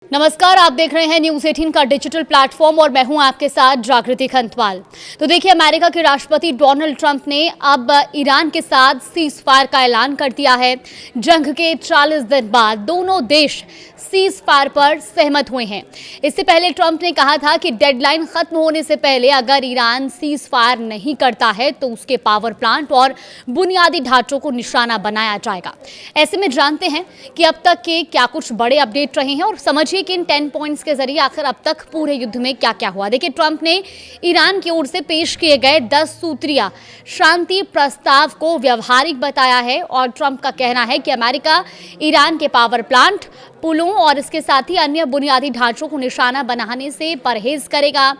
नमस्कार, आप देख रहे हैं न्यूज़ 18 का डिजिटल प्लेटफॉर्म और मैं हूं आपके साथ जागृति खंतवाल। तो देखिए, अमेरिका के राष्ट्रपति डोनाल्ड ट्रंप ने अब ईरान के साथ सीज फायर का ऐलान कर दिया है। जंग के 40 दिन बाद दोनों देश सीज फायर पर सहमत हुए हैं। इससे पहले ट्रंप ने कहा था कि डेडलाइन खत्म होने से पहले अगर ईरान सीज फायर नहीं करता है तो उसके पावर प्लांट और बुनियादी ढांचों को निशाना बनाया जाएगा। ऐसे में जानते हैं कि अब तक के क्या कुछ बड़े अपडेट रहे हैं और समझिए कि इन 10 पॉइंट्स के जरिए आखिर अब तक पूरे युद्ध में क्या क्या हुआ। देखिए, ट्रंप ने ईरान की ओर से पेश किए गए 10 सूत्रीय शांति प्रस्ताव को व्यवहारिक बताया है और ट्रंप का कहना है कि अमेरिका ईरान के पावर प्लांट, पुलों और इसके साथ ही अन्य बुनियादी ढांचों को निशाना बनाने से परहेज करेगा।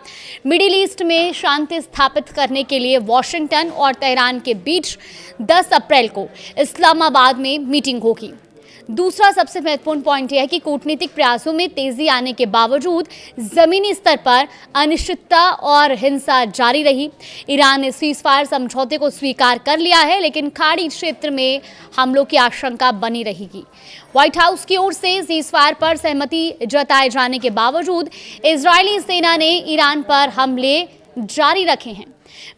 मिडिल ईस्ट में शांति स्थापित करने के लिए वॉशिंगटन और तेहरान के बीच 10 अप्रैल को इस्लामाबाद में मीटिंग होगी। दूसरा सबसे महत्वपूर्ण पॉइंट यह है कि कूटनीतिक प्रयासों में तेजी आने के बावजूद जमीनी स्तर पर अनिश्चितता और हिंसा जारी रही। ईरान ने सीजफायर समझौते को स्वीकार कर लिया है, लेकिन खाड़ी क्षेत्र में हमलों की आशंका बनी रहेगी। व्हाइट हाउस की ओर से सीजफायर पर सहमति जताए जाने के बावजूद इजरायली सेना ने ईरान पर हमले जारी रखे हैं।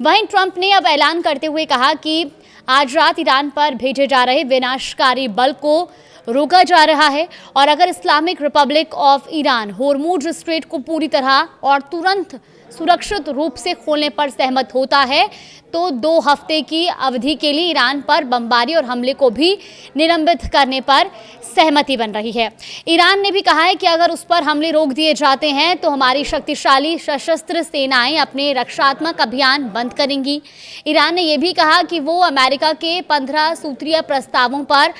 वहीं ट्रंप ने अब ऐलान करते हुए कहा कि आज रात ईरान पर भेजे जा रहे विनाशकारी बल को रोका जा रहा है और अगर Islamic Republic of Iran Hormuz strait को पूरी तरह और तुरंत सुरक्षित रूप से खोलने पर सहमत होता है तो 2 हफ्ते की अवधि के लिए ईरान पर बमबारी और हमले को भी निलंबित करने पर सहमति बन रही है। ईरान ने भी कहा है कि अगर उस पर हमले रोक दिए जाते हैं तो हमारी शक्तिशाली सशस्त्र सेनाएं अपने रक्षात्मक अभियान बंद करेंगी। ईरान ने यह भी कहा कि वो अमेरिका के 15 सूत्रीय प्रस्तावों पर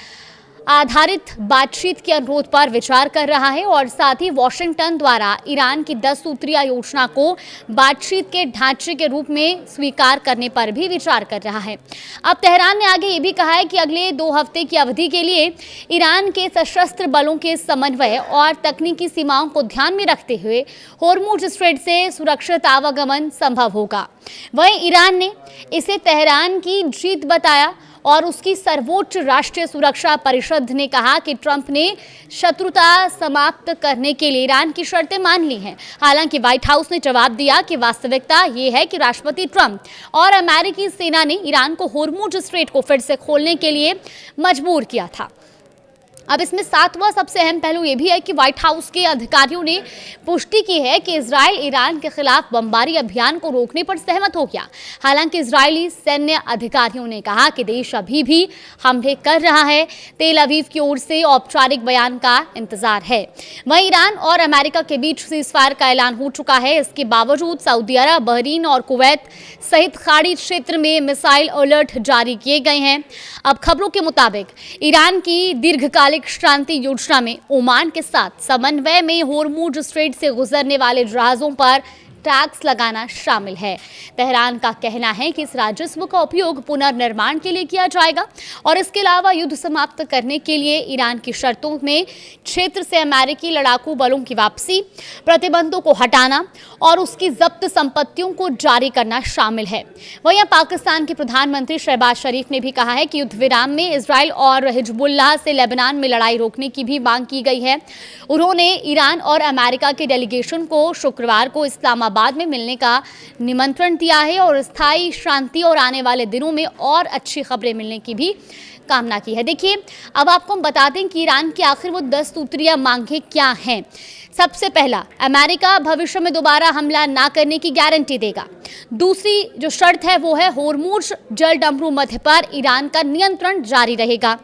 आधारित बातचीत के अनुरोध पर विचार कर रहा है और साथ ही वॉशिंगटन द्वारा ईरान की 10 सूत्रीय योजना को बातचीत के ढांचे के रूप में स्वीकार करने पर भी विचार कर रहा है। अब तेहरान ने आगे ये भी कहा है कि अगले 2 हफ्ते की अवधि के लिए ईरान के सशस्त्र बलों के समन्वय और तकनीकी सीमाओं को ध्यान में रखते हुए होर्मुज स्ट्रेट से सुरक्षित आवागमन संभव होगा। वहीं ईरान ने इसे तेहरान की जीत बताया और उसकी सर्वोच्च राष्ट्रीय सुरक्षा परिषद ने कहा कि ट्रंप ने शत्रुता समाप्त करने के लिए ईरान की शर्तें मान ली हैं। हालांकि व्हाइट हाउस ने जवाब दिया कि वास्तविकता ये है कि राष्ट्रपति ट्रंप और अमेरिकी सेना ने ईरान को होर्मुज स्ट्रेट को फिर से खोलने के लिए मजबूर किया था। अब इसमें 7वां सबसे अहम पहलू यह भी है कि व्हाइट हाउस के अधिकारियों ने पुष्टि की है कि इजराइल ईरान के खिलाफ बमबारी अभियान को रोकने पर सहमत हो गया। हालांकि इजरायली सैन्य अधिकारियों ने कहा कि देश अभी भी हमले कर रहा है। तेल अवीव की ओर से औपचारिक बयान का इंतजार है। वहीं ईरान और अमेरिका के बीच सीजफायर का ऐलान हो चुका है। इसके बावजूद सऊदी अरब, बहरीन और कुवैत सहित खाड़ी क्षेत्र में मिसाइल अलर्ट जारी किए गए हैं। अब खबरों के मुताबिक ईरान की दीर्घकालिक शांति योजना में ओमान के साथ समन्वय में होर्मुज स्ट्रेट से गुजरने वाले जहाजों पर टैक्स लगाना शामिल है। तेहरान का कहना है कि इस राजस्व का उपयोग पुनर्निर्माण के लिए किया जाएगा और इसके अलावा युद्ध समाप्त करने के लिए ईरान की शर्तों में क्षेत्र से अमेरिकी लड़ाकू बलों की वापसी, प्रतिबंधों को हटाना और उसकी जब्त संपत्तियों को जारी करना शामिल है। वहीं पाकिस्तान के प्रधानमंत्री शहबाज शरीफ ने भी कहा है कि युद्ध विराम में इजराइल और हिजबुल्लाह से लेबनान में लड़ाई रोकने की भी मांग की गई है। उन्होंने ईरान और अमेरिका के डेलीगेशन को शुक्रवार को इस्लामाबाद में मिलने का निमंत्रण दिया है और स्थायी शांति और आने वाले दिनों में और अच्छी खबरें मिलने की भी कामना की है। देखिए, अब आपको हम बता दें कि ईरान की आखिर वो 10 सूत्रीय मांगें क्या हैं। सबसे पहला, अमेरिका भविष्य में दोबारा हमला ना करने की गारंटी देगा। दूसरी जो शर्त है वो है होर्मुज जल डमरू मध्य पर ईरान का नियंत्रण जारी रहेगा।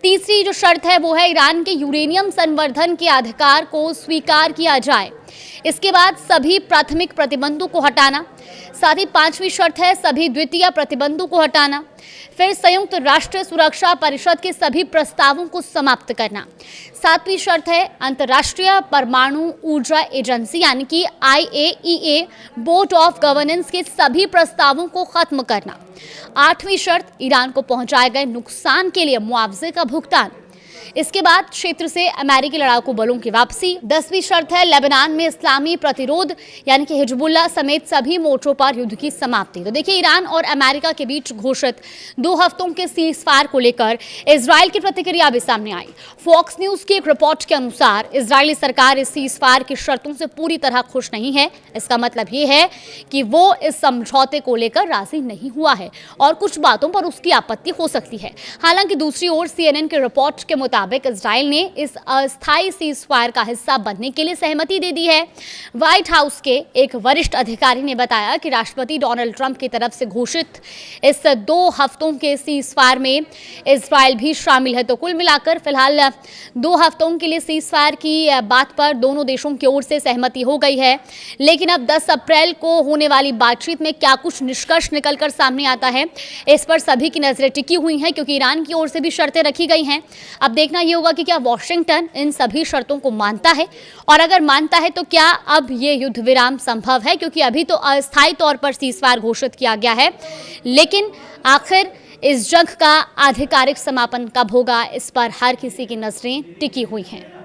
तीसरी जो शर्त है वो है ईरान के यूरेनियम संवर्धन के अधिकार को स्वीकार किया जाए। इसके बाद सभी प्राथमिक प्रतिबंधों को हटाना। साथ ही 5वीं शर्त है सभी द्वितीय प्रतिबंधों को हटाना। फिर संयुक्त राष्ट्र सुरक्षा परिषद के सभी प्रस्तावों को समाप्त करना। 7वीं शर्त है अंतर्राष्ट्रीय परमाणु ऊर्जा एजेंसी यानी कि IAEA बोर्ड ऑफ गवर्नेंस के सभी प्रस्तावों को खत्म करना। 8वीं शर्त ईरान को पहुंचाए गए नुकसान के लिए मुआवजे का भुगतान। इसके बाद क्षेत्र से अमेरिकी लड़ाकू बलों की वापसी। 10वीं शर्त है लेबनान में इस्लामी प्रतिरोध यानी कि हिजबुल्लाह समेत सभी मोर्चों पर युद्ध की समाप्ति। तो देखिए, ईरान और अमेरिका के बीच घोषित 2 हफ्तों के सीज फायर को लेकर इजराइल की प्रतिक्रिया भी सामने आई। फॉक्स न्यूज की एक रिपोर्ट के अनुसार इजरायली सरकार इस सीज फायर की शर्तों से पूरी तरह खुश नहीं है। इसका मतलब ये है कि वो इस समझौते को लेकर राजी नहीं हुआ है और कुछ बातों पर उसकी आपत्ति हो सकती है। हालांकि दूसरी ओर CNN की रिपोर्ट के मुताबिक इजराइल ने इस अस्थायी सीज फायर का हिस्सा बनने के लिए सहमति दे दी है। व्हाइट हाउस के एक वरिष्ठ अधिकारी ने बताया कि राष्ट्रपति डोनाल्ड ट्रंप की तरफ से घोषित इस 2 हफ्तों के सीज फायर में इजराइल भी शामिल है। तो कुल मिलाकर फिलहाल 2 हफ्तों के लिए सीज फायर की बात पर दोनों देशों की ओर से सहमति हो गई है। लेकिन अब 10 अप्रैल को होने वाली बातचीत में क्या कुछ निष्कर्ष निकलकर सामने आता है, इस पर सभी की नजरें टिकी हुई हैं, क्योंकि ईरान की ओर से भी शर्तें रखी गई हैं। अब देखना यह होगा कि क्या वॉशिंगटन इन सभी शर्तों को मानता है, और अगर मानता है तो क्या अब ये युद्ध विराम संभव है, क्योंकि अभी तो अस्थायी तौर पर सीजफायर घोषित किया गया है। लेकिन आखिर इस जंग का आधिकारिक समापन कब होगा, इस पर हर किसी की नजरें टिकी हुई हैं।